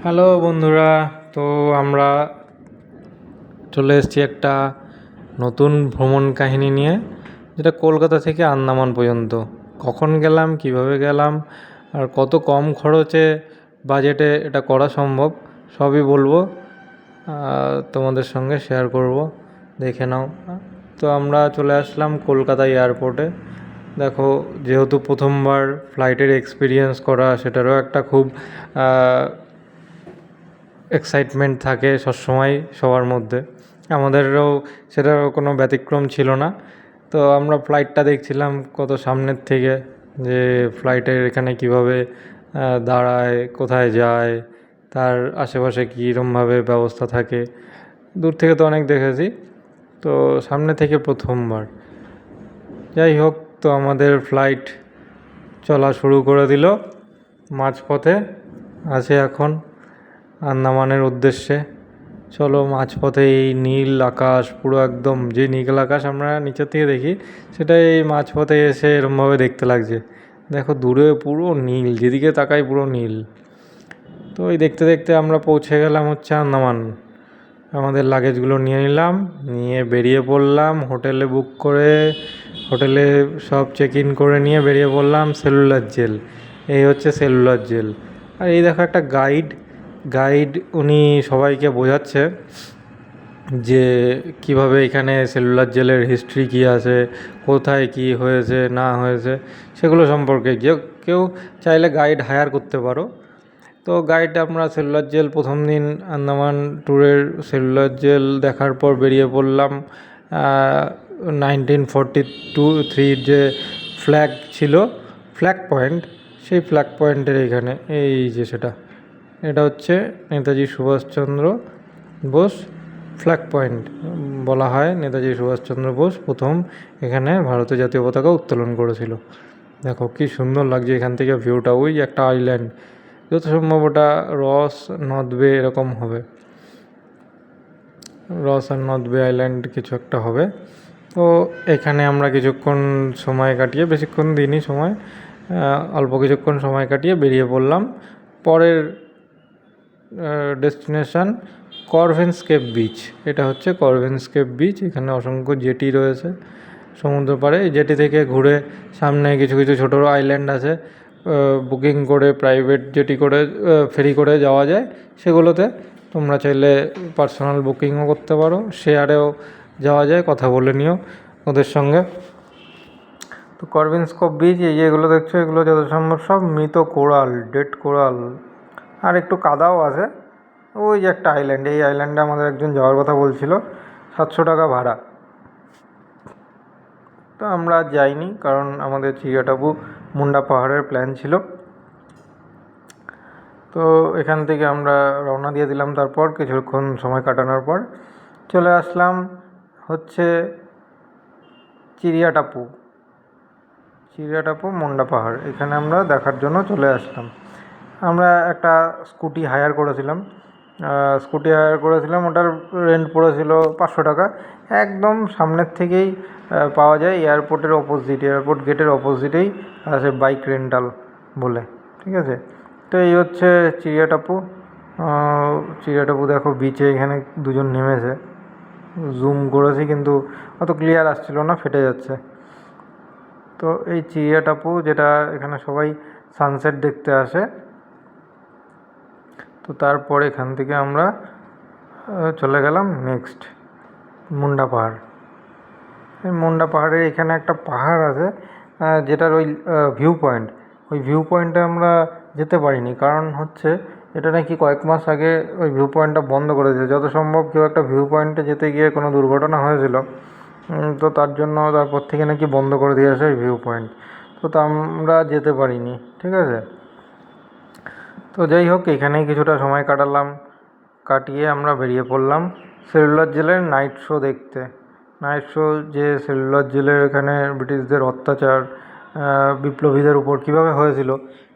Hello বন্ধুরা। তো আমরা চলে এসেছি একটা নতুন ভ্রমণ কাহিনী নিয়ে, যেটা কলকাতা থেকে আন্দামান পর্যন্ত। কখন গেলাম, কিভাবে গেলাম, আর কত কম খরচে বাজেটে এটা করা সম্ভব সবই বলবো, তোমাদের সঙ্গে শেয়ার করব। দেখে নাও। তো আমরা চলে আসলাম কলকাতা এয়ারপোর্টে। দেখো, যেহেতু প্রথমবার ফ্লাইটের এক্সপিরিয়েন্স করা, সেটারও একটা খুব এক্সাইটমেন্ট থাকে সবসময় সবার মধ্যে। আমাদেরও সেটার কোনো ব্যতিক্রম ছিল না। তো আমরা ফ্লাইটটা দেখছিলাম কত সামনের থেকে, যে ফ্লাইটের এখানে কিভাবে দাঁড়ায়, কোথায় যায়, তার আশেপাশে কীরকমভাবে ব্যবস্থা থাকে। দূর থেকে তো অনেক দেখেছি, তো সামনে থেকে প্রথমবার। যাই হোক, তো আমাদের ফ্লাইট চলা শুরু করে দিল। মাঝপথে আছে এখন আন্দামানের উদ্দেশ্যে। চলো, মাঝপথে এই নীল আকাশ, পুরো একদম যে নীল আকাশ আমরা নিচের থেকে দেখি, সেটা এই মাঝপথে এসে এরমভাবে দেখতে লাগছে। দেখো, দূরে পুরো নীল, যেদিকে তাকাই পুরো নীল। তো এই দেখতে দেখতে আমরা পৌঁছে গেলাম হচ্ছে আন্দামান। আমাদের লাগেজগুলো নিয়ে নিলাম, নিয়ে বেরিয়ে পড়লাম হোটেলে বুক করে। হোটেলে সব চেক ইন করে নিয়ে বেরিয়ে পড়লাম সেলুলার জেল। এই হচ্ছে সেলুলার জেল। আর এই দেখো একটা গাইড উনি সবাইকে বোঝাচ্ছে যে কিভাবে এখানে সেলুলার জেলের হিস্ট্রি কী আছে, কোথায় কি হয়েছে না হয়েছে, সেগুলো সম্পর্কে কেউ চাইলে গাইড হায়ার করতে পারো। তো গাইড আমরা সেলুলার জেল প্রথম দিন আন্দামান ট্যুরের সেলুলার জেল দেখার পর বেরিয়ে পড়লাম 1943 যে ফ্ল্যাগ ছিল, ফ্ল্যাগ পয়েন্ট, সেই ফ্ল্যাগ পয়েন্টের এখানে এই যে এটা হচ্ছে নেতাজি সুভাষচন্দ্র বোস ফ্ল্যাগ পয়েন্ট বলা হয়। নেতাজি সুভাষচন্দ্র বোস প্রথম এখানে ভারতের জাতীয় পতাকা উত্তোলন করেছিল। দেখো কি সুন্দর লাগছে এখান থেকে ভিউটা। ওই একটা আইল্যান্ড, যত সম্ভব ওটা রস নর্থ বে এরকম হবে, রস আর নর্থ বে আইল্যান্ড কিছু একটা হবে। তো এখানে আমরা কিছুক্ষণ সময় কাটিয়ে, বেশিক্ষণ দিনই সময়, অল্প কিছুক্ষণ সময় কাটিয়ে বেরিয়ে পড়লাম পরের ডেস্টিনেশন করভেনস্কেপ বিচ। এটা হচ্ছে করভেনস্কেপ বিচ। এখানে অসংখ্য জেটি রয়েছে সমুদ্র পাড়ে। এই জেটি থেকে ঘুরে সামনে কিছু কিছু ছোটো আইল্যান্ড আছে, বুকিং করে প্রাইভেট জেটি করে ফেরি করে যাওয়া যায়। সেগুলোতে তোমরা চাইলে পার্সোনাল বুকিংও করতে পারো, শেয়ারেও যাওয়া যায়, কথা বলে নিও ওদের সঙ্গে। তো করভেনস্কেপ বিচ, এই যেগুলো দেখছো, এগুলো যত সম্ভব সব মৃত কোরাল, ডেড কোরাল, আর একটু কাদাও আছে। ওই যে একটা আইল্যান্ড, এই আইল্যান্ডে আমাদের একজন যাওয়ার কথা বলছিল, 700 টাকা ভাড়া। তো আমরা যাইনি, কারণ আমাদের চিড়িয়াটাপু মুন্ডা পাহাড়ের প্ল্যান ছিল। তো এখান থেকে আমরা রওনা দিয়ে দিলাম। তারপর কিছুক্ষণ সময় কাটানোর পর চলে আসলাম হচ্ছে চিড়িয়াটাপু মুন্ডা পাহাড়। এখানে আমরা দেখার জন্য চলে আসলাম। আমরা একটা স্কুটি হায়ার করেছিলাম, ওটার রেন্ট পড়েছিল 500 টাকা। একদম সামনের থেকেই পাওয়া যায়, এয়ারপোর্ট গেটের অপোজিটেই আছে বাইক রেন্টাল বলে, ঠিক আছে। তো এই হচ্ছে চিড়িয়াটাপু। দেখো বিচে এখানে দুজন নেমেছে, জুম করেছি কিন্তু অত ক্লিয়ার আসছিল না, ফেটে যাচ্ছে। তো এই চিড়িয়াটাপু, যেটা এখানে সবাই সানসেট দেখতে আসে। তো তারপর এখান থেকে আমরা চলে গেলাম নেক্সট মুন্ডা পাহাড়। এই মুন্ডা পাহাড়ের এখানে একটা পাহাড় আছে, যেটার ওই ভিউ পয়েন্টে আমরা যেতে পারিনি, কারণ হচ্ছে এটা নাকি কয়েক মাস আগে ওই ভিউ পয়েন্টটা বন্ধ করে দিয়েছে। যত সম্ভব কেউ একটা ভিউ পয়েন্টে যেতে গিয়ে কোনো দুর্ঘটনা হয়েছিল, তো তার জন্য তারপর থেকে নাকি বন্ধ করে দিয়েছে ওই ভিউ পয়েন্ট। তো আমরা যেতে পারিনি, ঠিক আছে। তো যাই হোক, এখানেই কিছুটা সময় কাটিয়ে আমরা বেরিয়ে পড়লাম সেলুলার জেলের নাইট শো দেখতে। যে সেলুলার জেলের এখানে ব্রিটিশদের অত্যাচার, বিপ্লবীদের উপর কীভাবে হয়েছিল,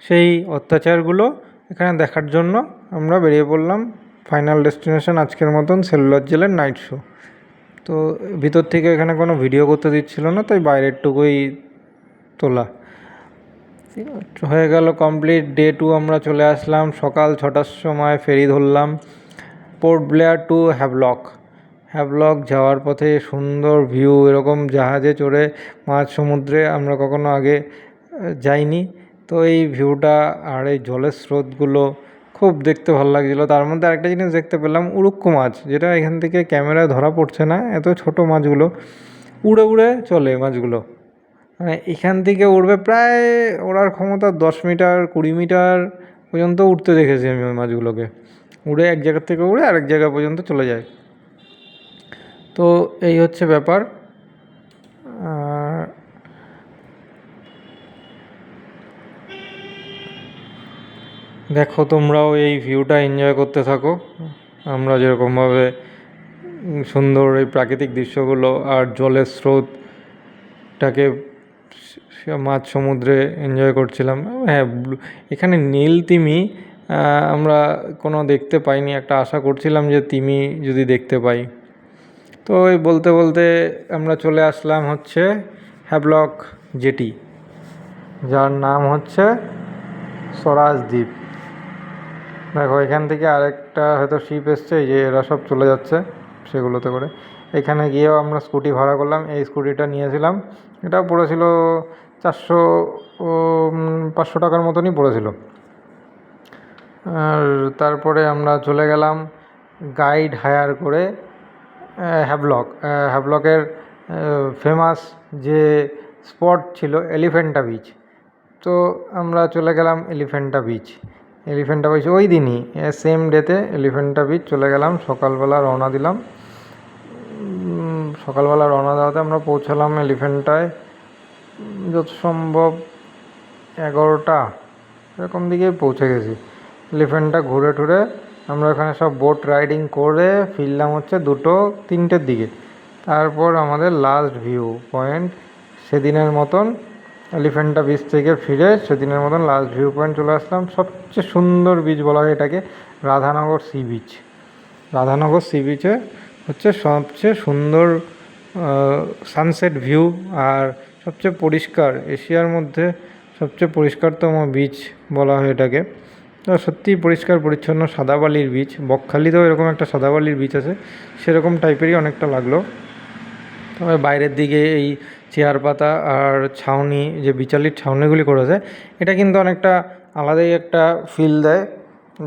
সেই অত্যাচারগুলো এখানে দেখার জন্য আমরা বেরিয়ে পড়লাম। ফাইনাল ডেস্টিনেশন আজকের মতন সেলুলার জেলের নাইট শো। তো ভিতর থেকে এখানে কোনো ভিডিও করতে দিচ্ছিল না, তাই বাইরের টুকুই তোলা। হয়ে গেল কমপ্লিট। ডে 2 আমরা চলে আসলাম সকাল 6টার সময় ফেরি ধরলাম পোর্ট ব্লেয়ার টু হ্যাভলক। হ্যাভলক যাওয়ার পথে সুন্দর ভিউ, এরকম জাহাজে চড়ে মাঝ সমুদ্রে আমরা কখনো আগে যাইনি। তো এই ভিউটা আর এই জলের স্রোতগুলো খুব দেখতে ভালো লাগছিলো। তার মধ্যে আরেকটা জিনিস দেখতে পেলাম, উড়ুক্কু মাছ, যেটা এখান থেকে ক্যামেরায় ধরা পড়ছে না, এত ছোট মাছগুলো উড়ে উড়ে চলে মাছগুলো। মানে এখান থেকে উড়বে প্রায়, ওড়ার ক্ষমতা 10 মিটার 20 মিটার পর্যন্ত উঠতে দেখেছি আমি ওই মাছগুলোকে। উড়ে এক জায়গার থেকে উড়ে আরেক জায়গা পর্যন্ত চলে যায়। তো এই হচ্ছে ব্যাপার। দেখো তোমরাও এই ভিউটা এনজয় করতে থাকো, আমরা যেরকমভাবে সুন্দর এই প্রাকৃতিক দৃশ্যগুলো আর জলের স্রোতটাকে মাঝ সমুদ্রে এনজয় করছিলাম। হ্যাঁ, এখানে নীল তিমি আমরা কোনো দেখতে পাইনি, একটা আশা করছিলাম যে তিমি যদি দেখতে পাই। তো এই বলতে বলতে আমরা চলে আসলাম হচ্ছে হ্যাভলক জেটি, যার নাম হচ্ছে স্বরাজ দ্বীপ। দেখো এখান থেকে আরেকটা হয়তো শিপ এসছে, যে এরা সব চলে যাচ্ছে সেগুলোতে করে। এখানে গিয়েও আমরা স্কুটি ভাড়া করলাম, এই স্কুটিটা নিয়েছিলাম, এটাও পড়েছিল 500 টাকার মতনই পড়েছিল। আর তারপরে আমরা চলে গেলাম গাইড হায়ার করে হ্যাভলকের ফেমাস যে স্পট ছিল এলিফ্যান্টা বিচ। তো আমরা চলে গেলাম এলিফ্যান্টা বিচ ওই দিনই সেম ডেতে এলিফ্যান্টা বিচ চলে গেলাম। সকালবেলা রওনা দিলাম, সকালবেলা রওনা দেওয়াতে আমরা পৌঁছালাম এলিফ্যান্টায় যত সম্ভব 11টা এরকম দিকে পৌঁছে গেছি। এলিফ্যান্টটা ঘুরে টুরে আমরা ওখানে সব বোট রাইডিং করে ফিরলাম হচ্ছে 2-3টের দিকে। তারপর আমাদের লাস্ট ভিউ পয়েন্ট সেদিনের মতন এলিফ্যান্টা বিচ থেকে ফিরে সেদিনের মতন লাস্ট ভিউ পয়েন্ট চলে আসলাম। সবচেয়ে সুন্দর বিচ বলা হয় এটাকে, Radhanagar sea beach. Radhanagar sea বিচে হচ্ছে সবচেয়ে সুন্দর সানসেট ভিউ আর সবচেয়ে পরিষ্কার, এশিয়ার মধ্যে সবচেয়ে পরিষ্কারতম বিচ বলা হয় এটাকে। তো সত্যিই পরিষ্কার পরিচ্ছন্ন সাদা বালির বিচ। বকখালিতেও এরকম একটা সাদা বালির বিচ আছে, সেরকম টাইপেরই অনেকটা লাগলো। তবে বাইরের দিকে এই চেয়ার পাতা আর ছাউনি, যে বিচালির ছাউনিগুলি করেছে, এটা কিন্তু অনেকটা আলাদাই একটা ফিল দেয়,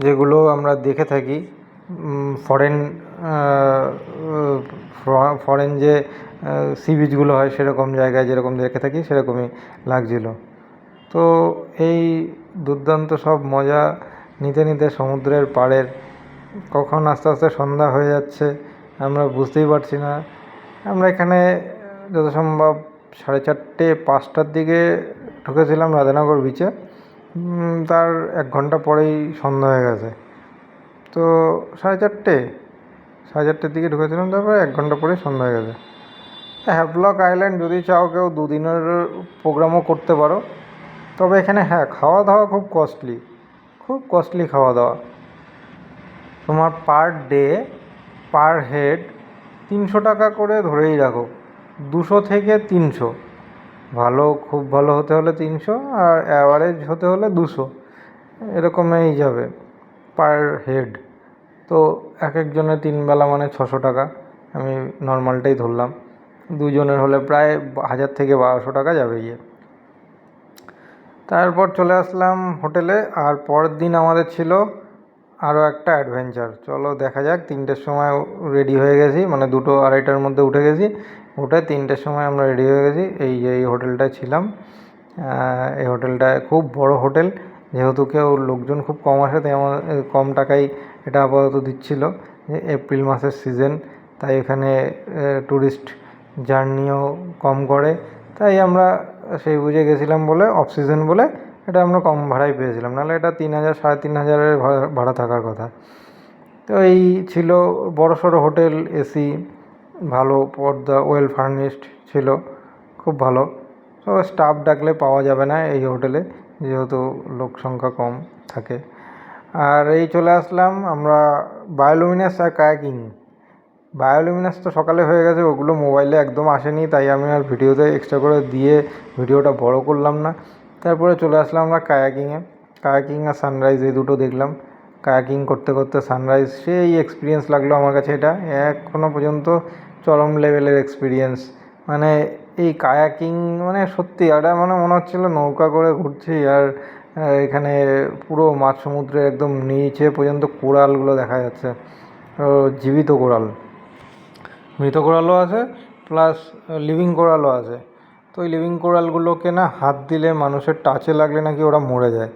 যেগুলো আমরা দেখে থাকি ফরেন যে সি বিচগুলো হয় সেরকম জায়গায় যেরকম দেখে থাকি সেরকমই লাগছিল। তো এই দুর্দান্ত সব মজা নিতে নিতে সমুদ্রের পাড়ের কখন আস্তে আস্তে সন্ধ্যা হয়ে যাচ্ছে আমরা বুঝতেই পারছি না। আমরা এখানে যত সম্ভব 4:30-5টার দিকে ঢুকেছিলাম রাধানগর বিচে, তার 1 ঘন্টা পরেই সন্ধ্যা হয়ে গেছে। তো 4:30-4:30-র দিকে ঢুকেছিলাম, তারপরে 1 ঘন্টা পরেই সন্ধ্যা হয়ে গেছে। হ্যাভলক আইল্যান্ড যদি চাও কেউ 2 দিনের প্রোগ্রামও করতে পারো। তবে এখানে হ্যাঁ, খাওয়া দাওয়া খুব কস্টলি খাওয়া দাওয়া। তোমার পার ডে পার হেড 300 টাকা করে ধরেই রাখো, 200 থেকে 300, খুব ভালো হতে হলে 300, আর অ্যাভারেজ হতে হলে 200, এরকমই যাবে পার হেড। তো এক একজনের 3 বেলা মানে 600 টাকা, আমি নর্মালটাই ধরলাম। 2 জনের হলে প্রায় 1000 থেকে 1200 টাকা যাবে গিয়ে। তারপর চলে আসলাম হোটেলে, আর পরের দিন আমাদের ছিল আরও একটা অ্যাডভেঞ্চার। চলো দেখা যাক। 3টের সময় রেডি হয়ে গেছি, মানে 2-2:30টার মধ্যে উঠে গেছি, উঠে 3টের সময় আমরা রেডি হয়ে গেছি। এই হোটেলটায় ছিলাম। এই হোটেলটায় খুব বড় হোটেল, যেহেতু লোকজন খুব কম আসে তাই আমার কম টাকায় এটা আপাতত দিচ্ছিল। এপ্রিল মাসের সিজন, তাই এখানে ট্যুরিস্ট জার্নিও কম করে, তাই আমরা সেই বুঝে গেছিলাম বলে, অফ সিজন বলে এটা আমরা কম ভাড়ায় পেয়েছিলাম, নাহলে এটা 3,000 3,500-এর ভাড়া থাকার কথা। তো এই ছিল বড়সড় হোটেল, এসি, ভালো পর্দা, ওয়েল ফার্নিশড ছিল, খুব ভালো। তো স্টাফ ডাকলে পাওয়া যাবে না এই হোটেলে, যেহেতু লোক সংখ্যা কম থাকে। আর এই চলে আসলাম আমরা বায়োলুমিনাস আর কায়াকিং। বায়োলুমিনাস তো সকালে হয়ে গেছে, ওগুলো মোবাইলে একদম আসেনি, তাই আমি আর ভিডিওতে এক্সট্রা করে দিয়ে ভিডিওটা বড় করলাম না। তারপরে চলে আসলাম আমরা কায়াকিংয়ে। কায়াকিং আর সানরাইজ এই দুটো দেখলাম। কায়াকিং করতে করতে সানরাইজ, সেই এক্সপিরিয়েন্স লাগলো আমার কাছে। এটা এখনও পর্যন্ত চরম লেভেলের এক্সপিরিয়েন্স। মানে এই কায়াকিং মানে সত্যি এটা মানে মনে হচ্ছিলো নৌকা করে ঘুরছি, আর এখানে পুরো মাঝ সমুদ্রে একদম নিচে পর্যন্ত কোরালগুলো দেখা যাচ্ছে, জীবিত কোরাল। মৃত কোরালও আছে, প্লাস লিভিং কোরালও আছে। তো ওই লিভিং কোরালগুলোকে না হাত দিলে, মানুষের টাচে লাগলে নাকি ওরা মরে যায়,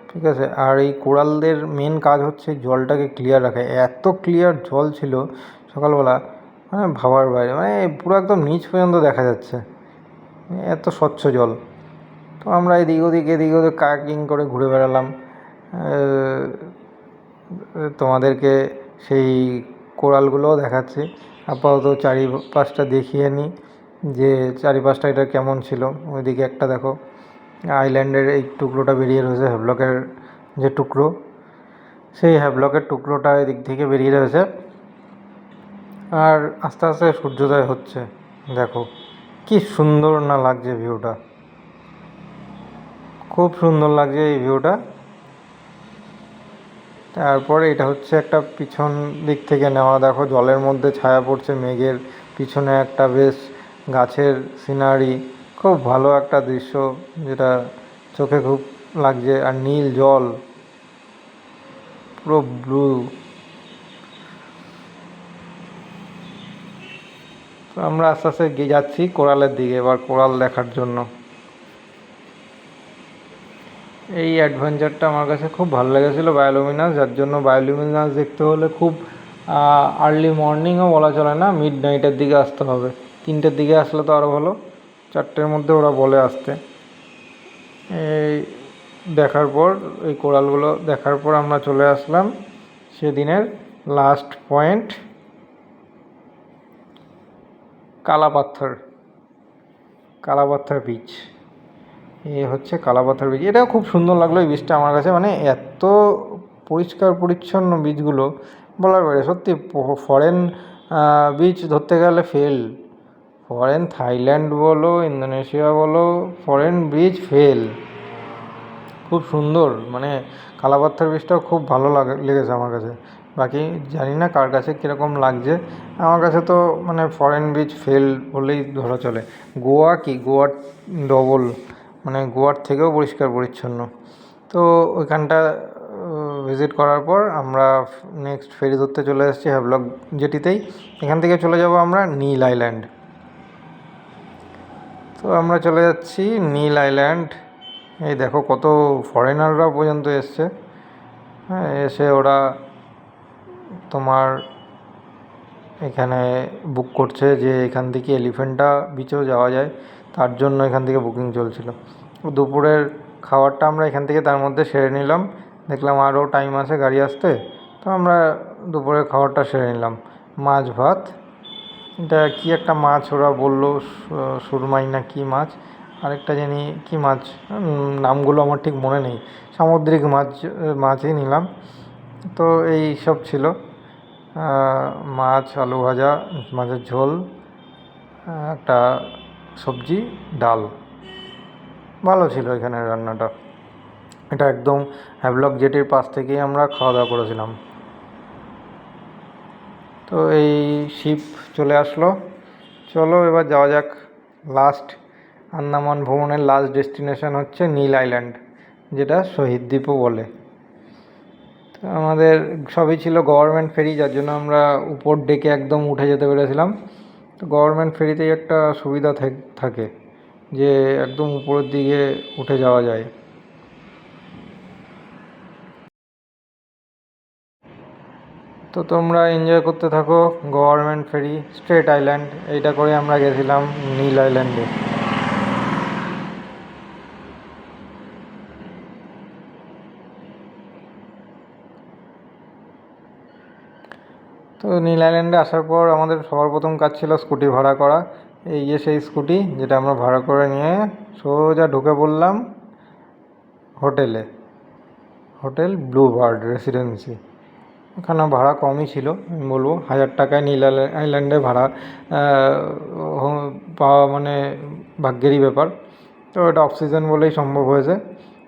ঠিক আছে। আর এই কোরালদের মেন কাজ হচ্ছে জলটাকে ক্লিয়ার রাখা। এত ক্লিয়ার জল ছিল সকালবেলা, মানে ভাবার বাইরে, মানে পুরো একদম নিচ পর্যন্ত দেখা যাচ্ছে, এত স্বচ্ছ জল। তো আমরা এদিক ওদিক কায়াকিং করে ঘুরে বেড়ালাম। তোমাদেরকে সেই কোরালগুলোও দেখাচ্ছি। আপাতত চারিপাশটা দেখিয়ে নিই যে চারিপাশটা এটা কেমন ছিল। ওইদিকে একটা দেখো আইল্যান্ডের এই টুকরোটা বেরিয়ে রয়েছে, হ্যাভলকের যে টুকরো, সেই হ্যাভলকের টুকরোটা এদিক থেকে বেরিয়ে রয়েছে। আর আস্তে আস্তে সূর্যোদয় হচ্ছে, দেখো কি সুন্দর না লাগছে ভিউটা, খুব সুন্দর লাগছে এই ভিউটা। তারপরে এটা হচ্ছে একটা পিছন দিক থেকে নেওয়া, দেখো জলের মধ্যে ছায়া পড়ছে মেঘের, পিছনে একটা বেশ গাছের সিনারি, খুব ভালো একটা দৃশ্য, যেটা চোখে খুব লাগছে। আর নীল জল, পুরো ব্লু। তো আমরা আস্তে আস্তে গিয়ে যাচ্ছি কোরালের দিকে, এবার কোরাল দেখার জন্য। এই অ্যাডভেঞ্চারটা আমার কাছে খুব ভালো লেগেছিলো বায়োলুমিনাস, যার জন্য বায়োলুমিনাস দেখতে হলে খুব আর্লি মর্নিংও বলা চলে না, মিড নাইটের দিকে আসতে হবে। 3টের দিকে আসলে তো আরও ভালো, 4টের মধ্যে ওরা বলে আসতে। এই দেখার পর, এই কোরালগুলো দেখার পর আমরা চলে আসলাম সেদিনের লাস্ট পয়েন্ট, কালাপাথর বিচ। এ হচ্ছে কালাপাথর বিচ। এটাও খুব সুন্দর লাগলো এই বিচটা আমার কাছে, মানে এত পরিষ্কার পরিচ্ছন্ন বিচগুলো বলার বাইরে। সত্যি ফরেন বিচ ধরতে গেলে ফেল, ফরেন থাইল্যান্ড বলো, ইন্দোনেশিয়া বলো, ফরেন বিচ ফেল। খুব সুন্দর, মানে কালাপাথর বিচটাও খুব ভালো লেগেছে আমার কাছে। বাকি জানি না কার কাছে কীরকম লাগছে, আমার কাছে তো মানে ফরেন বিচ ফেল বলেই ধরা চলে। গোয়া কি, গোয়ার ডবল, মানে গোয়ার থেকেও পরিষ্কার পরিচ্ছন্ন। তো ওইখানটা ভিজিট করার পর আমরা নেক্সট ফেরি ধরতে চলে এসেছি হ্যাভলক জেটিতেই। এখান থেকে চলে যাব আমরা নীল আইল্যান্ড। তো আমরা চলে যাচ্ছি নীল আইল্যান্ড। এই দেখো কত ফরেনাররা পর্যন্ত এসছে, হ্যাঁ, এসে ওরা তোমার এখানে বুক করছে যে এখান থেকে এলিফেন্টা বিচেও যাওয়া যায়, তার জন্য এখান থেকে বুকিং চলছিল। দুপুরের খাবারটা আমরা এখান থেকে তার মধ্যে সেরে নিলাম, দেখলাম আরও টাইম আছে গাড়ি আসতে, তো আমরা দুপুরের খাবারটা সেরে নিলাম। মাছ ভাত, এটা কি একটা মাছ ওরা বললো, সুরমাই না কি মাছ, আরেকটা জানি কি মাছ, নামগুলো আমার ঠিক মনে নেই। সামুদ্রিক মাছই নিলাম। তো এই সব ছিল, মাছ, আলু ভাজা, মাছের ঝোল, একটা সবজি, ডাল। ভালো ছিল এখানের রান্নাটা। এটা একদম হ্যাভলক জেটির পাশ থেকেই আমরা খাওয়া দাওয়া করেছিলাম। তো এই শিপ চলে আসলো, চলো এবার যাওয়া যাক। লাস্ট আন্দামান ভ্রমণের লাস্ট ডেস্টিনেশন হচ্ছে নীল আইল্যান্ড, যেটা শহীদ দ্বীপও বলে। তো আমাদের সবই ছিল গভর্নমেন্ট ফেরি, যার জন্য আমরা উপর ডেকে একদম উঠে যেতে পেরেছিলাম। তো গভর্নমেন্ট ফেরিতেই একটা সুবিধা থাকে যে একদম উপরের দিকে উঠে যাওয়া যায়। তো তোমরা এনজয় করতে থাকো গভর্নমেন্ট ফেরি স্ট্রেট আইল্যান্ড, এইটা করে আমরা গেছিলাম নীল আইল্যান্ডে। তো নীল আইল্যান্ডে আসার পর আমাদের সবার প্রথম কাজ ছিল স্কুটি ভাড়া করা। এই যে সেই স্কুটি, যেটা আমরা ভাড়া করে নিয়ে সোজা ঢুকে পড়লাম হোটেলে, হোটেল ব্লু বার্ড রেসিডেন্সি। এখানে ভাড়া কমই ছিল, আমি বলবো 1000 টাকায় নীল আইল্যান্ডে ভাড়া পাওয়া মানে ভাগ্যেরই ব্যাপার। তো এটা অফ সিজন বলেই সম্ভব হয়েছে।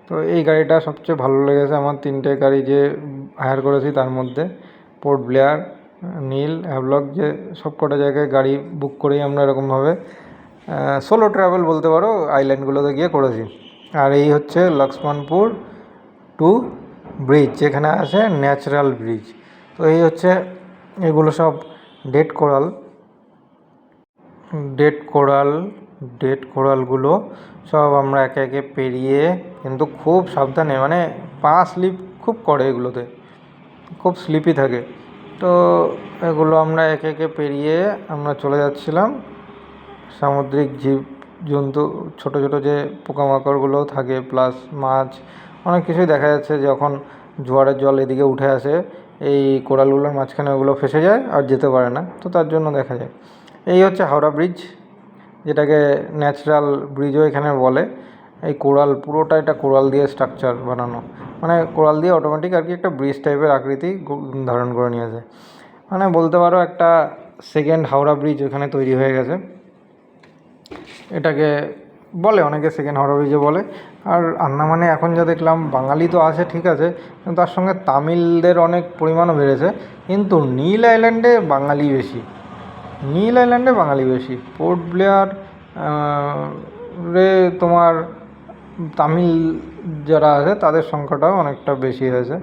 তো এই গাড়িটা সবচেয়ে ভালো লেগেছে আমার 3টে গাড়ি যে হায়ার করেছি তার মধ্যে। পোর্ট ব্লেয়ার, নীল, হ্যাভলক, যে সব কটা জায়গায় গাড়ি বুক করেই আমরা এরকমভাবে সোলো ট্রাভেল বলতে পারো আইল্যান্ডগুলোতে গিয়ে করেছি। আর এই হচ্ছে লক্ষ্মণপুর টু ব্রিজ, যেখানে আছে ন্যাচারাল ব্রিজ। তো এই হচ্ছে, এগুলো সব ডেড কোরাল, ডেড কোরালগুলো সব আমরা একে একে পেরিয়ে, কিন্তু খুব সাবধানে, মানে পা স্লিপ খুব করে এগুলোতে, খুব স্লিপি থাকে। তো এগুলো আমরা একে একে পেরিয়ে আমরা চলে যাচ্ছিলাম সামুদ্রিক জীব জন্তু, ছোটো ছোটো যে পোকামাকড়গুলো থাকে, প্লাস মাছ, অনেক কিছুই দেখা যাচ্ছে। যখন জোয়ারের জল এদিকে উঠে আসে, এই কোরালগুলোর মাঝখানে ওগুলো ফেসে যায় আর যেতে পারে না, তো তার জন্য দেখা যায়। এই হচ্ছে হাওড়া ব্রিজ, যেটাকে ন্যাচারাল ব্রিজও এখানে বলে। এই কোরাল, পুরোটা এটা কোরাল দিয়ে স্ট্রাকচার বানানো, মানে কোরাল দিয়ে অটোমেটিক আর কি একটা ব্রিজ টাইপের আকৃতি ধারণ করে নিয়েছে। মানে বলতে পারো একটা সেকেন্ড হাওড়া ব্রিজ ওখানে তৈরি হয়ে গেছে। এটাকে বলে অনেকে সেকেন্ড হাওড়া ব্রিজও বলে। আর আন্দামানে এখন যা দেখলাম, বাঙালি তো আছে ঠিক আছে, কিন্তু তার সঙ্গে তামিলদের অনেক পরিমাণও বেড়েছে। কিন্তু নীল আইল্যান্ডে বাঙালি বেশি, পোর্ট ব্লেয়ার রে তোমার তামিল যারা আছে তাদের সংখ্যাটাও অনেকটা বেশি হয়েছে।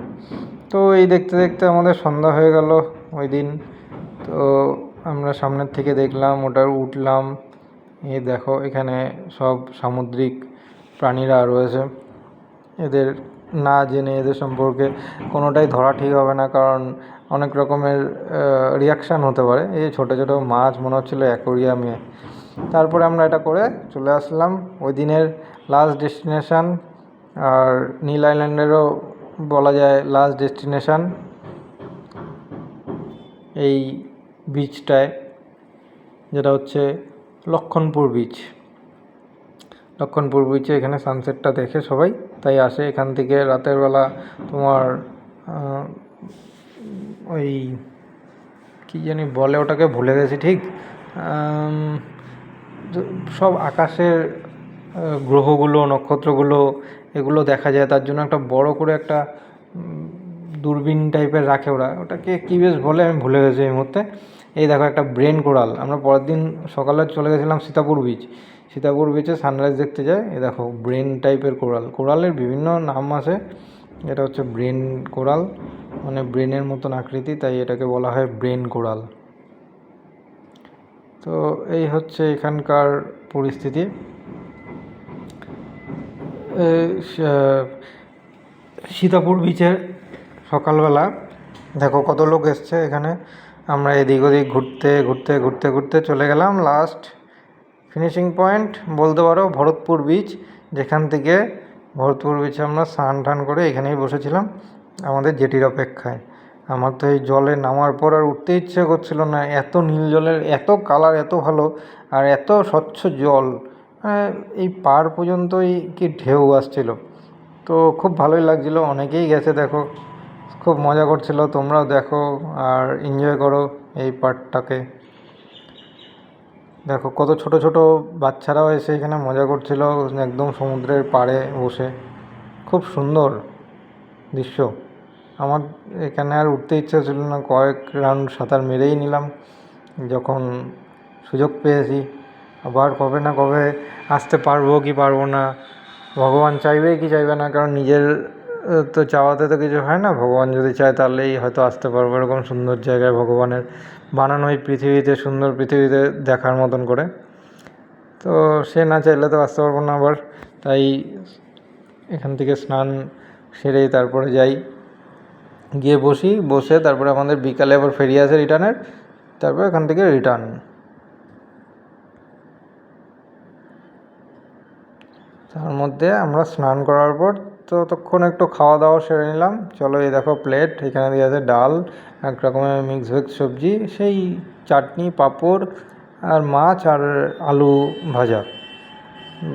তো এই দেখতে দেখতে আমাদের সন্ধ্যা হয়ে গেল ওই দিন। তো আমরা সামনের থেকে দেখলাম, ওটার উঠলাম। এই দেখো এখানে সব সামুদ্রিক প্রাণীরা রয়েছে। এদের না জেনে এদের সম্পর্কে কোনোটাই ধরা ঠিক হবে না, কারণ অনেক রকমের রিয়াকশান হতে পারে। এই ছোটো ছোটো মাছ মনে হচ্ছিলো অ্যাকোরিয়ামে। তারপরে আমরা এটা করে চলে আসলাম ওই দিনের লাস্ট ডেস্টিনেশান, আর নীল আইল্যান্ডেরও বলা যায় লাস্ট ডেস্টিনেশান, এই বিচটায়, যেটা হচ্ছে লক্ষণপুর বিচ। লক্ষণপুর বিচে এখানে সানসেটটা দেখে সবাই তাই আসে। এখান থেকে রাতের বেলা তোমার ওই কী জানি বলে ওটাকে, ভুলে গেছি ঠিক, সব আকাশের গ্রহগুলো, নক্ষত্রগুলো, এগুলো দেখা যায়। তার জন্য একটা বড় করে একটা দূরবীন টাইপের রাখে ওরা, ওটাকে কী বেশ বলে আমি ভুলে গেছি এই মুহূর্তে। এই দেখো একটা ব্রেন কোরাল। আমরা পরের দিন সকালে চলে গেছিলাম সীতাপুর বিচে সানরাইজ দেখতে যাই। এই দেখো ব্রেন টাইপের কোরালের বিভিন্ন নাম আছে। এটা হচ্ছে ব্রেন কোরাল, মানে ব্রেনের মতন আকৃতি, তাই এটাকে বলা হয় ব্রেন কোরাল। তো এই হচ্ছে এখানকার পরিস্থিতি। সীতাপুর বিচে সকালবেলা দেখো কত লোক এসছে এখানে। আমরা এদিক ওদিক ঘুরতে চলে গেলাম লাস্ট ফিনিশিং পয়েন্ট বলতে পারো ভরতপুর বিচ, যেখান থেকে ভরতপুর বিচে আমরা স্নান টান করে এখানেই বসেছিলাম আমাদের জেটির অপেক্ষায়। আমার তো এই জলে নামার পর আর উঠতে ইচ্ছে করছিল না, এত নীল জলের এত কালার, এত ভালো, আর এত স্বচ্ছ জল, এই পার পর্যন্তই কি ঢেউ আসছিল। তো খুব ভালোই লাগছিল। অনেকেই গেছে দেখো, খুব মজা করছিল। তোমরাও দেখো আর এনজয় করো এই পার্টটাকে। দেখো কত ছোট ছোট বাচ্চারাও এসে এখানে মজা করছিল একদম সমুদ্রের পাড়ে বসে। খুব সুন্দর দৃশ্য। আমার এখানে আর উঠতে ইচ্ছা ছিল না, কয়েক রাউন্ড সাঁতার মেরেই নিলাম যখন সুযোগ পেয়েছি। আবার কবে না কবে আসতে পারবো কি পারবো না, ভগবান চাইবে কি চাইবে না, কারণ নিজের তো চাওয়াতে তো কিছু হয় না। ভগবান যদি চায় তাহলেই হয়তো আসতে পারবো এরকম সুন্দর জায়গায়, ভগবানের বানানো এই পৃথিবীতে, সুন্দর পৃথিবীতে দেখার মতন করে। তো সে না চাইলে তো আসতে পারবো না আবার। তাই এখান থেকে স্নান সেরে তারপরে যাই, গিয়ে বসে তারপরে আমাদের বিকালে আবার ফেরি আছে রিটার্নের, তারপর এখান থেকে রিটার্ন। তার মধ্যে আমরা স্নান করার পর ততক্ষণ একটু খাওয়া দাওয়া সেরে নিলাম। চলো এই দেখো প্লেট, এখানে দিয়ে আছে ডাল, এক রকমের মিক্স ভেজ সবজি, সেই চাটনি, পাঁপড় আর মাছ আর আলু ভাজা,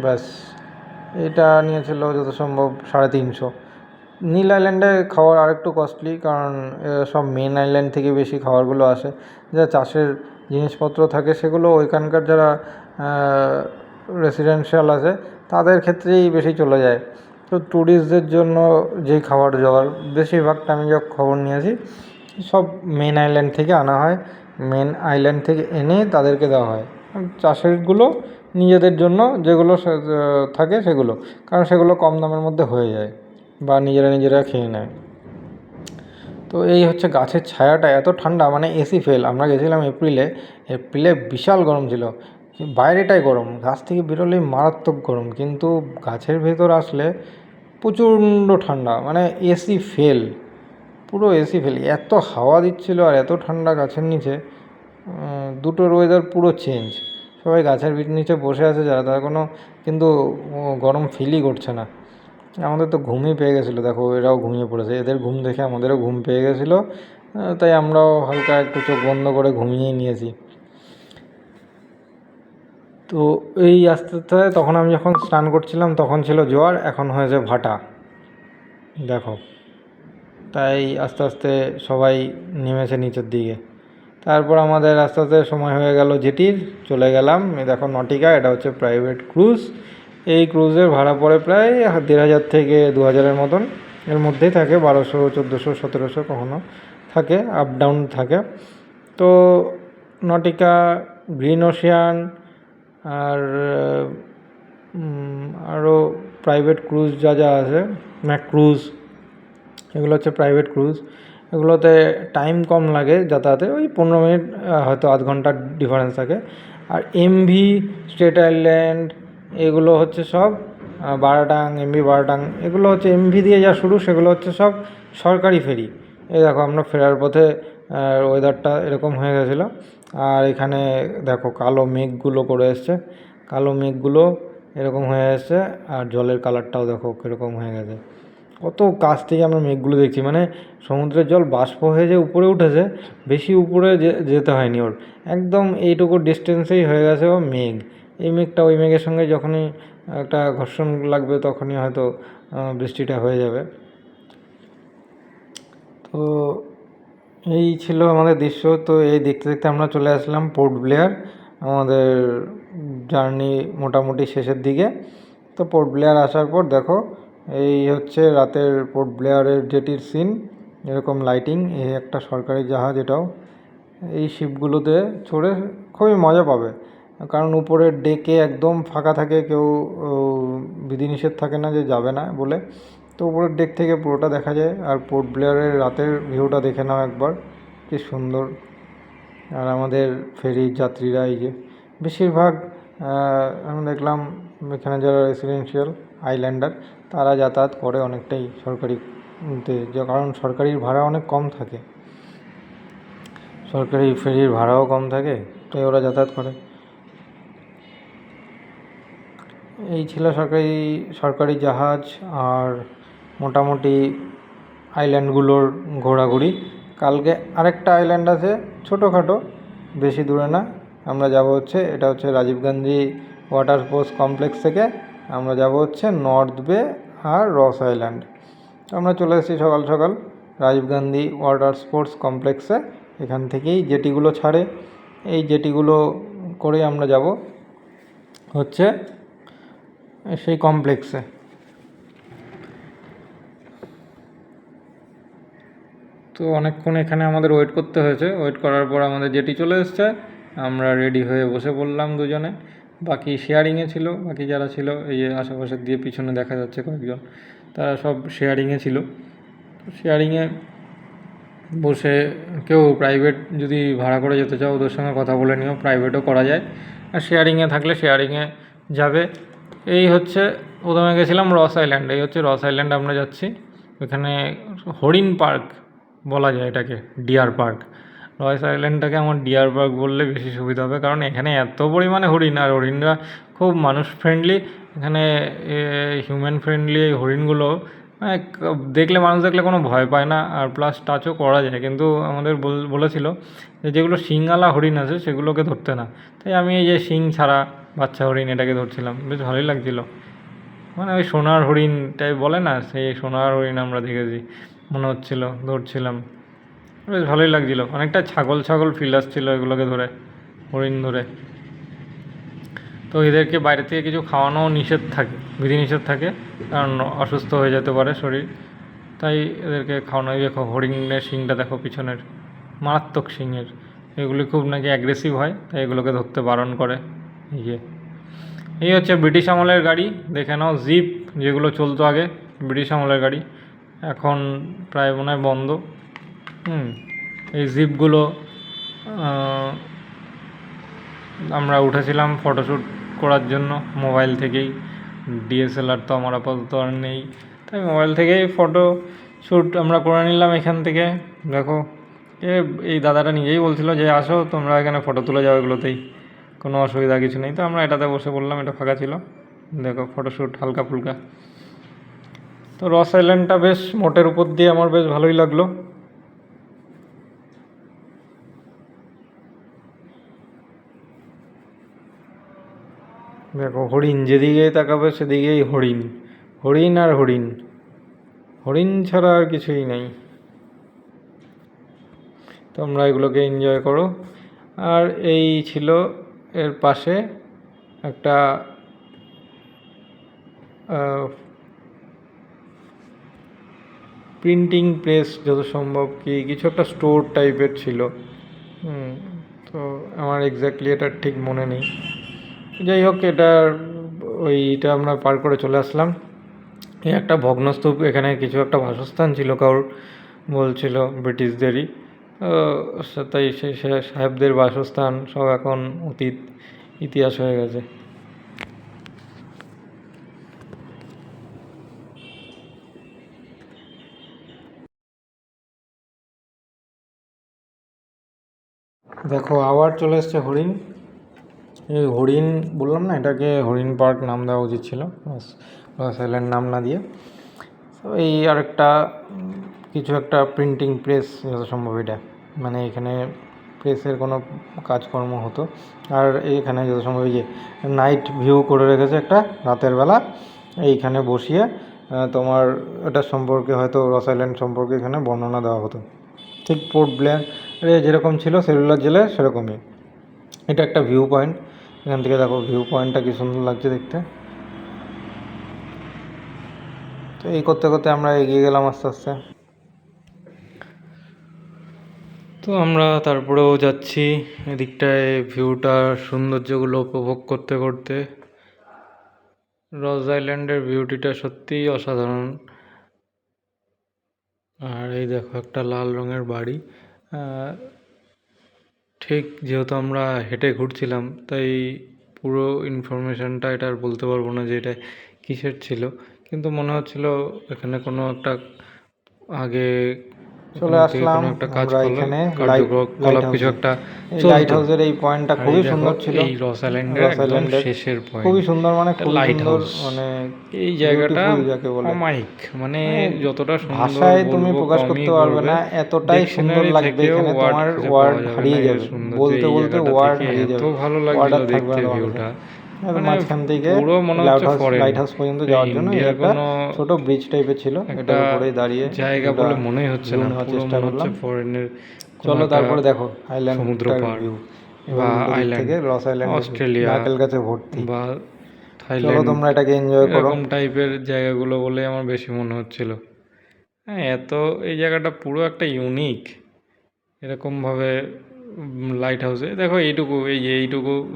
ব্যাস। এটা নিয়েছিল যত সম্ভব 350। নীল আইল্যান্ডে খাবার আরেকটু কস্টলি, কারণ সব মেন আইল্যান্ড থেকে বেশি খাবারগুলো আসে। যা চাষের জিনিসপত্র থাকে সেগুলো ওইখানকার যারা রেসিডেন্সিয়াল আছে তাদের ক্ষেত্রেই বেশি চলে যায়। তো ট্যুরিস্টদের জন্য যেই খাবার জোগাড় বেশিরভাগটা আমি যখন খবর নিয়েছি সব মেন আইল্যান্ড থেকে আনা হয়, মেন আইল্যান্ড থেকে এনে তাদেরকে দেওয়া হয়। চাষেরগুলো নিজেদের জন্য যেগুলো থাকে সেগুলো, কারণ সেগুলো কম দামের মধ্যে হয়ে যায় বা নিজেরা খেয়ে নেয়। তো এই হচ্ছে গাছের ছায়াটা এত ঠান্ডা, মানে এসি ফেল। আমরা গেছিলাম এপ্রিলে বিশাল গরম ছিল, বাইরেটাই গরম, গাছ থেকে বেরোলেই মারাত্মক গরম, কিন্তু গাছের ভেতর আসলে প্রচণ্ড ঠান্ডা, মানে এসি ফেল, পুরো এসি ফেল। এত হাওয়া দিচ্ছিল আর এত ঠান্ডা গাছের নিচে, দুটোর ওয়েদার পুরো চেঞ্জ। সবাই গাছের নিচে বসে আছে যারা, তারা কোনো কিন্তু গরম ফিলই করছে না। আমাদের তো ঘুমই পেয়ে গেছিলো, দেখো এরাও ঘুমিয়ে পড়েছে, এদের ঘুম দেখে আমাদেরও ঘুম পেয়ে গেছিলো, তাই আমরাও হালকা একটু চোখ বন্ধ করে ঘুমিয়েই নিয়েছি। তো এই আস্তে আস্তে তখন আমি যখন স্নান করছিলাম তখন ছিল জোয়ার, এখন হয়েছে ভাটা, দেখো। তাই আস্তে আস্তে সবাই নেমেছে নিচের দিকে। তারপর আমাদের আস্তে আস্তে সময় হয়ে গেল জেটির, চলে গেলাম। দেখো নটিকা, এটা হচ্ছে প্রাইভেট ক্রুজ। এই ক্রুজের ভাড়া পড়ে প্রায় 1,500 থেকে 2,000-এর মতন, এর মধ্যেই থাকে, 1200, 1400, 1700 কখনো থাকে, আপ ডাউন থাকে। তো নটিকা, গ্রিন ওশিয়ান আর আরও প্রাইভেট ক্রুজ যা যা আছে, ম্যাক ক্রুজ, এগুলো হচ্ছে প্রাইভেট ক্রুজ। এগুলোতে টাইম কম লাগে যাতায়াতে, ওই 15 মিনিট হয়তো আধ ঘন্টার ডিফারেন্স থাকে। আর এমভি, স্টেট আইল্যান্ড, এগুলো হচ্ছে সব বারাটাং, এমভি বারাটাং, এগুলো হচ্ছে এমভি দিয়ে যা শুরু, সেগুলো হচ্ছে সব সরকারি ফেরি। এই দেখো আমরা ফেরার পথে ওয়েদারটা এরকম হয়ে গেছিলো। আর এখানে দেখো কালো মেঘগুলো করে এসছে, কালো মেঘগুলো এরকম হয়ে এসছে, আর জলের কালারটাও দেখো কীরকম হয়ে গেছে। কত কাছ থেকে আমরা মেঘগুলো দেখছি, মানে সমুদ্রের জল বাষ্প হয়ে যে উপরে উঠেছে, বেশি উপরে যেতে হয়নি ওর, একদম এইটুকু ডিস্টেন্সেই হয়ে গেছে ও মেঘ। এই মেঘটা ওই মেঘের সঙ্গে যখনই একটা ঘর্ষণ লাগবে তখনই হয়তো বৃষ্টিটা হয়ে যাবে। তো এই ছিল আমাদের দৃশ্য। তো এই দেখতে দেখতে আমরা চলে আসলাম পোর্ট ব্লেয়ার, আমাদের জার্নি মোটামুটি শেষের দিকে। তো পোর্ট ব্লেয়ার আসার পর দেখো এই হচ্ছে রাতের পোর্ট ব্লেয়ারের জেটির সিন, এরকম লাইটিং। এই একটা সরকারি জাহাজ, এটাও। এই শিপগুলোতে চড়ে খুবই মজা পাবে, কারণ উপরের ডেকে একদম ফাঁকা থাকে, কেউ বিধিনিষেধ থাকে না যে যাবে না বলে। তো উপরের ডেক থেকে পুরোটা দেখা যায়। আর পোর্ট ব্লেয়ারের রাতের ভিউটা দেখে নাও একবার, কি সুন্দর। আর আমাদের ফেরির যাত্রীরা, এই যে বেশিরভাগ আমি দেখলাম এখানে যারা রেসিডেন্সিয়াল আইল্যান্ডার, তারা যাতায়াত করে অনেকটাই সরকারিতে, কারণ সরকারির ভাড়া অনেক কম থাকে, সরকারি ফেরির ভাড়াও কম থাকে, তাই ওরা যাতায়াত করে। এই ছিল সরকারি জাহাজ আর মোটামুটি আইল্যান্ডগুলোর ঘোরাঘুরি। কালকে আরেকটা আইল্যান্ড আছে ছোটোখাটো, বেশি দূরে না। আমরা যাব হচ্ছে, এটা হচ্ছে Rajiv Gandhi water sports complex থেকে আমরা যাব হচ্ছে নর্থ বে আর রস আইল্যান্ড। আমরা চলে এসেছি সকাল সকাল রাজীব গান্ধী ওয়াটার স্পোর্টস কমপ্লেক্সে। এখান থেকেই জেটিগুলো ছাড়ে, এই জেটিগুলো করেই আমরা যাব হচ্ছে সেই কমপ্লেক্সে। তো অনেকক্ষণ এখানে আমাদের ওয়েট করতে হয়েছে, ওয়েট করার পর আমাদের জেটি চলে এসছে, আমরা রেডি হয়ে বসে পড়লাম দুজনে। বাকি শেয়ারিংয়ে ছিল, বাকি যারা ছিল এই যে আশেপাশের দিয়ে পিছনে দেখা যাচ্ছে কয়েকজন, তারা সব শেয়ারিংয়ে ছিল। শেয়ারিংয়ে বসে কেউ প্রাইভেট যদি ভাড়া করে যেতে চাও ওদের সঙ্গে কথা বলে নিও, প্রাইভেটও করা যায়। আর শেয়ারিংয়ে থাকলে শেয়ারিংয়ে যাবে। এই হচ্ছে প্রথমে গেছিলাম রস আইল্যান্ড, এই হচ্ছে রস আইল্যান্ড আমরা যাচ্ছি। এখানে হরিণ পার্ক বলা যায় এটাকে, ডিয়ার পার্ক। রস আইল্যান্ডটাকে আমার ডিয়ার পার্ক বললে বেশি সুবিধা হবে, কারণ এখানে এত পরিমাণে হরিণ, আর হরিণরা খুব মানুষ ফ্রেন্ডলি, এখানে হিউম্যান ফ্রেন্ডলি। এই হরিণগুলো মানুষ দেখলে কোনো ভয় পায় না, আর প্লাস টাচও করা যায়। কিন্তু আমাদের বলেছিল যে যেগুলো শিংওয়ালা হরিণ আছে সেগুলোকে ধরতে না, তাই আমি এই যে শিং ছাড়া বাচ্চা হরিণ এটাকে ধরছিলাম, বেশ ভালোই লাগছিলো। মানে ওই সোনার হরিণ টাইপ বলে না, সেই সোনার হরিণ আমরা দেখেছি মনে হচ্ছিলো, ধরছিলাম, বেশ ভালোই লাগছিলো। অনেকটা ছাগল ফিল আসছিলো এগুলোকে ধরে, হরিণ ধরে। তো তো এদেরকে বাইরে থেকে কিছু খাওয়ানো নিষেধ থাকে, বিধিনিষেধ থাকে, কারণ অসুস্থ হয়ে যেতে পারে শরীর। তাই এদেরকে খাওয়ানো। দেখো হরিণের শিংটা দেখো পিছনের, মারাত্মক শিংয়ের। এগুলি খুব নাকি অ্যাগ্রেসিভ হয়, তাই এগুলোকে ধরতে বারণ করে। এই হচ্ছে ব্রিটিশ আমলের গাড়ি। দেখে নাও জিপ যেগুলো চলতো আগে, ব্রিটিশ আমলের গাড়ি, এখন প্রায় মনে হয় বন্ধ। এই জিপগুলো আমরা উঠেছিলাম ফটোশ্যুট করার জন্য মোবাইল থেকেই। ডিএসএলআর তো আমার আপাতত আর নেই, তাই মোবাইল থেকেই ফটোশ্যুট আমরা করে নিলাম এখান থেকে। দেখো এই দাদাটা নিজেই বলছিল যে আসো তোমরা এখানে ফটো তুলে যাও, এগুলোতেই কোনো অসুবিধা কিছু নেই। তো আমরা এটাতে বসে পড়লাম, এটা ফাঁকা ছিল। দেখো ফটোশ্যুট হালকা ফুলকা। তো রস আইল্যান্ডটা বেশ মোটের উপর দিয়ে আমার বেশ ভালোই লাগলো। দেখো হরিণ, যেদিকেই তাকাবে সেদিকেই হরিণ, হরিণ আর হরিণ, হরিণ ছাড়া আর কিছুই নেই। তোমরা এগুলোকে এনজয় করো। আর এই ছিল এর পাশে একটা প্রিন্টিং প্রেস, যত সম্ভব কি কিছু একটা স্টোর টাইপের ছিল। তো আমার এক্স্যাক্টলি এটা ঠিক মনে নেই। যাই হোক, ওইটা আমরা পার করে চলে আসলাম। এই একটা ভগ্নস্তূপ, এখানে কিছু একটা বাসস্থান ছিল কারোর, বলছিল ব্রিটিশদেরই। তাই সেই সাহেবদের বাসস্থান সব এখন অতীত ইতিহাস হয়ে গেছে। দেখো আবার চলে এসছে হরিণ। এই হরিণ বললাম না, এটাকে হরিণ পার্ক নাম দেওয়া উচিত ছিল, রস আইল্যান্ড নাম না দিয়ে। তো এই আরেকটা কিছু একটা প্রিন্টিং প্রেস যত সম্ভব এটা, মানে এখানে প্রেসের কোনো কাজকর্ম হতো। আর এইখানে যত সম্ভব এই যে নাইট ভিউ করে রেখেছে একটা রাতের বেলা, এইখানে বসিয়ে তোমার এটা সম্পর্কে হয়তো রস আইল্যান্ড সম্পর্কে এখানে বর্ণনা দেওয়া হতো। ঠিক পোর্ট ব্লেয়ারে যেরকম ছিল সেলুলার জেলে সেরকমই। এটা একটা ভিউ পয়েন্ট, এখান থেকে দেখো ভিউ পয়েন্টটা কি সুন্দর লাগছে দেখতে। তো এই করতে করতে আমরা এগিয়ে গেলাম আস্তে আস্তে। তো আমরা তারপরেও যাচ্ছি এদিকটায়, ভিউটার সৌন্দর্যগুলো উপভোগ করতে করতে। রস আইল্যান্ডের বিউটিটা সত্যিই অসাধারণ। আর এই দেখো একটা লাল রঙের বাড়ি। ঠিক যেহেতু আমরা হেঁটে ঘুরছিলাম, তাই পুরো ইনফরমেশানটা এটা আর বলতে পারবো না যে এটা কিসের ছিল, কিন্তু মনে হচ্ছিল এখানে কোনো একটা আগে চলে আসলাম আমরা এখানে। কিছু একটা লাইট হাউসের এই পয়েন্টটা খুবই সুন্দর ছিল। এই রস আইল্যান্ডের শেষের পয়েন্ট, খুবই সুন্দর, মানে লাইট হাউস, মানে এই জায়গাটা অমায়িক, মানে যতটা ভাষায় তুমি প্রকাশ করতে পারবে না, এতটাই সুন্দর লাগবে এখানে, তোমার ওয়ার্ড হারিয়ে যাবে, বলতে বলতে ওয়ার্ড হারিয়ে যাবে, ভালো লাগছিল দেখতে ভিউটা। মাঝখান থেকে লাইট হাউস পর্যন্ত যাওয়ার জন্য একটা ছোট ব্রিজ টাইপের ছিল, এটার উপরে দাঁড়িয়ে জায়গা বলে মনে হচ্ছে না, চেষ্টা করলাম। চলো তারপরে দেখো আইল্যান্ড সমুদ্র পার বা আইল্যান্ড থেকে রস আইল্যান্ড, অস্ট্রেলিয়া, নারকেল গাছে ভর্তি, বা থাইল্যান্ড। চলো তোমরা এটাকে এনজয় করো। এরকম টাইপের জায়গাগুলো বলে আমার বেশি মনে হচ্ছিল। হ্যাঁ, এই জায়গাটা পুরো একটা ইউনিক। এরকমভাবে লাইট হাউসে দেখো এইটুকু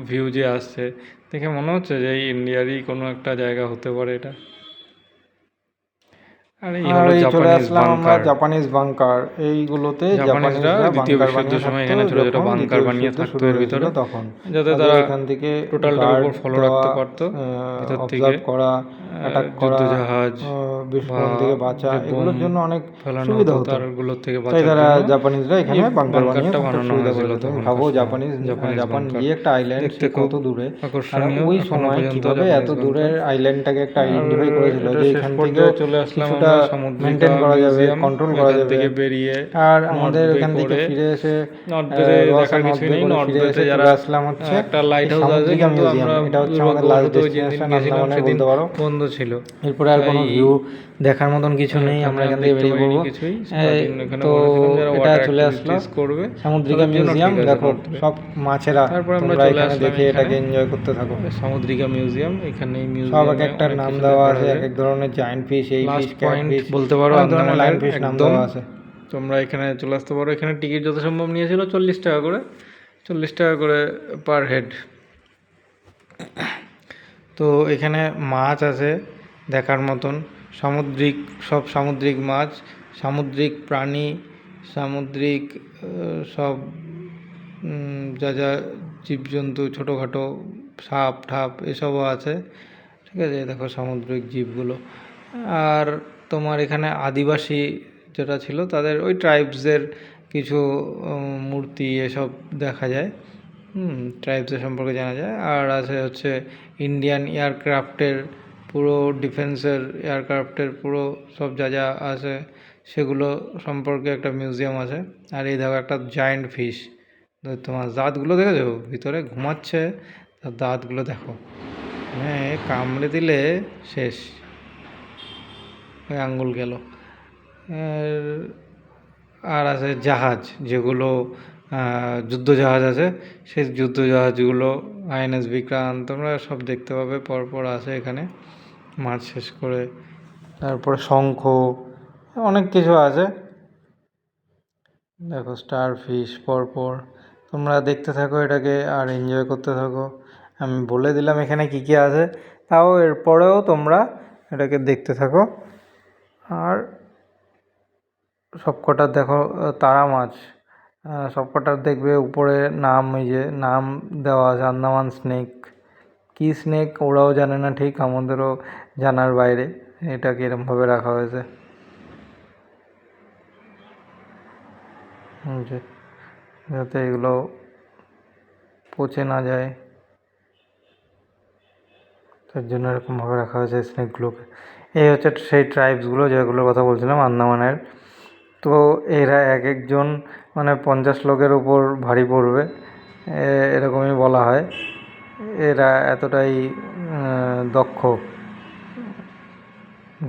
ভিউ যে আসছে, দেখে মনে হচ্ছে যে এই ইন্ডিয়ারই কোনো একটা জায়গা হতে পারে এটা। আর এই চলে আসলাম আমরা জাপানিজ বাংকার। এইগুলোতে জাপানিজরা দ্বিতীয় বিশ্বযুদ্ধের সময় এখানে ছোটো ছোটো বাংকার বানিয়ে থাকতো এর ভিতরে, তখন যাতে তারা এখান থেকে টোটালটার উপর ফলো রাখতে পারতো, ভিতর থেকে করা, অ্যাটাক করা, যুদ্ধজাহাজ, বিস্ফোরণ থেকে বাঁচা, এগুলোর জন্য অনেক সুবিধা হতো তারগুলোর থেকে বাঁচার জন্য। তাই তারা জাপানিজরা এখানে বাংকার বানিয়ে সুবিধা করে দিত। ভাবো জাপান গিয়ে একটা আইল্যান্ড কত দূরে, আর ওই সময় কিভাবে এত দূরের আইল্যান্ডটাকে একটা আইডেন্টিফাই করেছিল যে এখান থেকে চলে আসলাম কিছুটা মেনটেন করা যাবে, কন্ট্রোল করা যাবে। থেকে বেরিয়ে আর আমাদের এখান থেকে ফিরে এসে দেখার কিছু নেই। নর্থ বেতে যারা আসলাম হচ্ছে একটা লাইট হাউস আছে, সামুদ্রিকা কিন্তু মিউজিয়াম, আমরা এটা হচ্ছে আমাদের লাস্ট যেদিন ডেস্টিনেশন গেছিলাম আন্দামানে সেদিন বলতে পারো। বন্ধ ছিল। এরপরে আর কোনো ভিউ দেখার মতন কিছু নেই, আমরা এখান থেকে বেরিয়ে পড়বো। তো এটা চলে আসলো করবে সামুদ্রিকা মিউজিয়াম। দেখো সব মাছেরা, তারপর আমরা তোমরা চলে এখানে আসলাম দেখে এটাকে এনজয় করতে থাকো। সামুদ্রিকা মিউজিয়াম, এখানে সব এক একটা নাম দেওয়া আছে, এক এক ধরনের জায়ান্ট ফিশ, এই ফিশ, ক্যাট ফিশ বলতে পারো, অনেক ধরনের লাইন ফিশ নাম দেওয়া আছে। তোমরা এখানে চলে আসতে পারো। এখানে টিকিট যত সম্ভব নিয়েছিল 40 টাকা করে, 40 টাকা করে পার হেড। তো এখানে মাছ আছে দেখার মতন, সামুদ্রিক, সব সামুদ্রিক মাছ, সামুদ্রিক প্রাণী, সামুদ্রিক সব যা যা জীবজন্তু, ছোটোখাটো সাপ ঠাপ এসবও আছে, ঠিক আছে। দেখো সামুদ্রিক জীবগুলো। আর তোমার এখানে আদিবাসী যেটা ছিল তাদের ওই ট্রাইবসের কিছু মূর্তি এসব দেখা যায়, ট্রাইবসের সম্পর্কে জানা যায়। আর আছে হচ্ছে ইন্ডিয়ান এয়ারক্রাফটের পুরো ডিফেন্সের এয়ারক্রাফটের পুরো সব যা যা আছে সেগুলো সম্পর্কে একটা মিউজিয়াম আছে। আর এই দেখো একটা জায়ান্ট ফিশ, তোমার দাঁতগুলো দেখেছো ভিতরে ঘুমাচ্ছে, তার দাঁতগুলো দেখো, হ্যাঁ কামড়ে দিলে শেষ, ওই আঙ্গুল গেল। আর আছে জাহাজ, যেগুলো যুদ্ধ জাহাজ আছে, সেই যুদ্ধ জাহাজগুলো আইএনএস বিক্রান্ত তোমরা সব দেখতে পাবে, পরপর আছে এখানে মাছ শেষ করে। তারপরে শঙ্খ, অনেক কিছু আছে, দেখো স্টার ফিশ পরপর। তোমরা দেখতে থাকো এটাকে আর এনজয় করতে থাকো। আমি বলে দিলাম এখানে কী কী আছে, তাও এরপরেও তোমরা এটাকে দেখতে থাকো। আর সবকটা দেখো তারা মাছ, সবকটার দেখবে উপরে নাম, এই যে নাম দেওয়া আছে, আন্দামান স্নেক। কী স্নেক ওরাও জানে না ঠিক, আমাদেরও জানার বাইরে এটাকে এরমভাবে রাখা হয়েছে, যাতে এগুলো পচে না যায়, তার জন্য এরকমভাবে রাখা হয়েছে স্নেকগুলোকে। এই হচ্ছে সেই ট্রাইবসগুলো যেগুলোর কথা বলছিলাম আন্দামানের। তো এরা এক একজন মানে 50 লোকের উপর ভারী পড়বে, এরকমই বলা হয়। এরা এতটাই দক্ষ,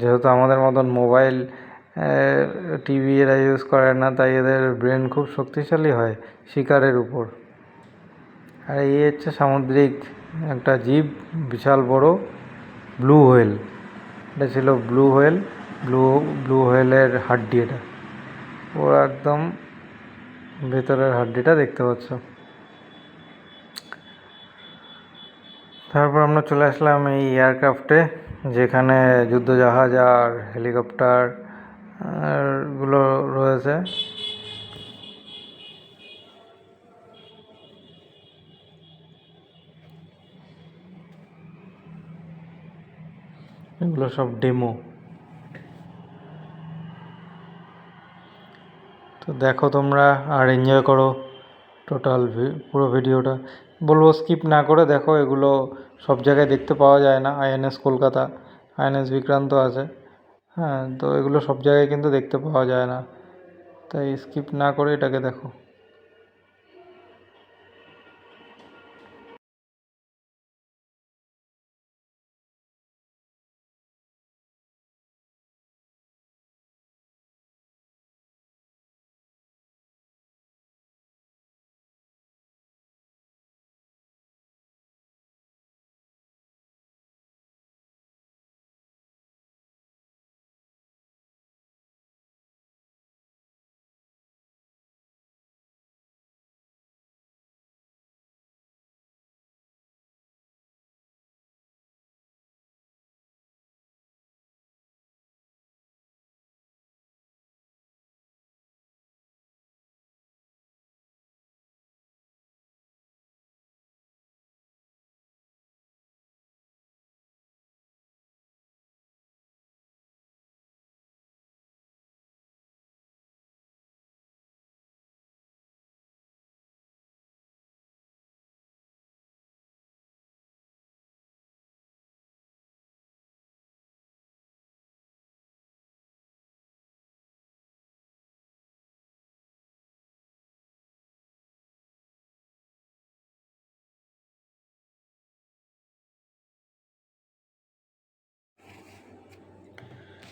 যেহেতু আমাদের মতন মোবাইল টিভি এরা ইউজ করে না, তাই এদের ব্রেন খুব শক্তিশালী হয় শিকারের উপর। আর এই হচ্ছে সামুদ্রিক একটা জীব, বিশাল বড় ব্লু হোয়েল। এটা ছিল ব্লু হোয়েল, ব্লু হোয়েলের হাড্ডি, এটা পুরো একদম ভেতরের হাড্ডিটা দেখতে পাচ্ছ। তারপর আমরা চলে আসলাম এই এয়ারক্রাফটে, যেখানে যুদ্ধজাহাজ আর হেলিকপ্টার গুলো রয়েছে। এগুলো সব ডেমো। তো দেখো তোমরা আর এনজয় করো টোটাল পুরো ভিডিওটা। বলবো স্কিপ না করে দেখো, এগুলো সব জায়গায় দেখতে পাওয়া যায় না। আইএনএস কলকাতা, আইএনএস বিক্রান্ত আছে, হ্যাঁ, তো এগুলো সব জায়গায় কিন্তু দেখতে পাওয়া যায় না, তাই স্কিপ না করে এটাকে দেখো।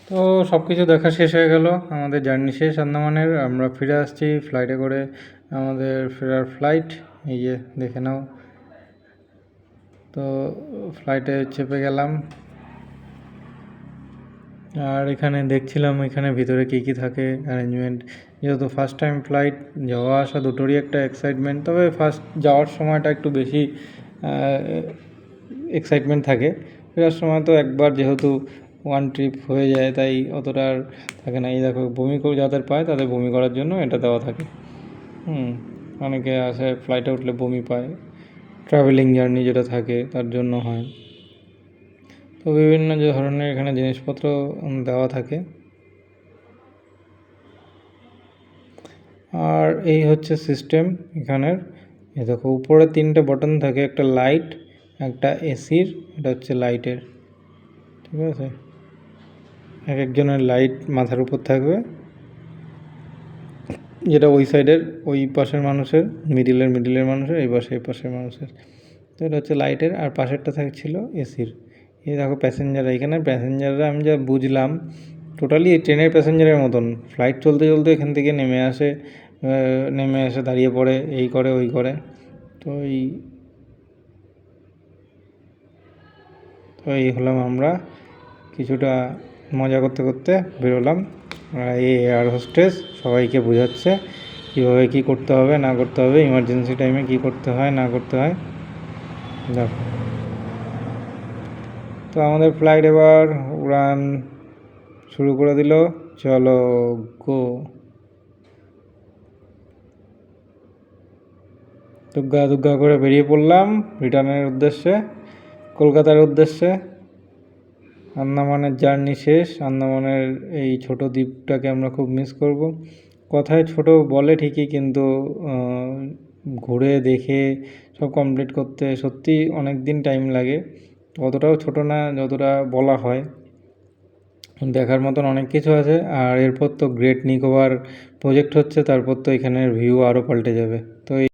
তো সব কিছু দেখা শেষ হয়ে গেল, আমাদের জার্নি শেষ আন্দামানের। আমরা ফিরে আসছি ফ্লাইটে করে, আমাদের ফেরার ফ্লাইট এই যে দেখে নাও। তো ফ্লাইটে চেপে গেলাম, আর এখানে দেখছিলাম এখানে ভিতরে কী কী থাকে অ্যারেঞ্জমেন্ট। যেহেতু ফার্স্ট টাইম ফ্লাইট, যাওয়া আসা দুটোরই একটা এক্সাইটমেন্ট, তবে ফার্স্ট যাওয়ার সময়টা একটু বেশি এক্সাইটমেন্ট থাকে। ফেরার সময় তো একবার যেহেতু ওয়ান ট্রিপ হয়ে যায়, তাই অতটা আর থাকে না। এই দেখো বমি করে যাদের পায় তাদের বমি করার জন্য এটা দেওয়া থাকে। অনেকে আসে ফ্লাইটে উঠলে বমি পায়, ট্রাভেলিং জার্নি যেটা থাকে তার জন্য হয়। তো বিভিন্ন যে ধরনের এখানে জিনিসপত্র দেওয়া থাকে। আর এই হচ্ছে সিস্টেম এখানের। এ দেখো উপরে 3টে বটন থাকে, একটা লাইট, একটা এসির, এটা হচ্ছে লাইটের, ঠিক আছে। এক একজনের লাইট মাথার উপর থাকবে, যেটা ওই সাইডের ওই পাশের মানুষের, মিডিলের মানুষের, এই পাশের মানুষের। তো এটা হচ্ছে লাইটের, আর পাশেরটা থাকছিল এসির। এই দেখো প্যাসেঞ্জাররা, এখানে প্যাসেঞ্জাররা আমি যা বুঝলাম টোটালি ট্রেনের প্যাসেঞ্জারের মতন ফ্লাইট চলতে চলতে এখান থেকে নেমে এসে দাঁড়িয়ে পড়ে, এই করে ওই করে। তো এই হলাম আমরা, কিছুটা মজা করতে করতে বেরোলাম। এই এয়ার হোস্টেস সবাইকে বোঝাচ্ছে কীভাবে কী করতে হবে না করতে হবে, ইমার্জেন্সি টাইমে কী করতে হয় না করতে হয়। দেখো, তো আমাদের ফ্লাইট এবার উড়ান শুরু করে দিল, চলো গো। দুগ্গা করে বেরিয়ে পড়লাম রিটার্নের উদ্দেশ্যে, কলকাতার উদ্দেশ্যে। আন্দামানের জার্নি শেষ। আন্দামানের এই ছোট দ্বীপটাকে আমরা খুব মিস করব। কথায় ছোট বলে ঠিকই, কিন্তু ঘুরে দেখে সব কমপ্লিট করতে সত্যি অনেক দিন টাইম লাগে। অতটাও ছোট না যতটা বলা হয়, দেখার মতন অনেক কিছু আছে। আর এরপর তো গ্রেট নিকোবর প্রজেক্ট হচ্ছে, তারপর তো এখানের ভিউ আরও পাল্টে যাবে।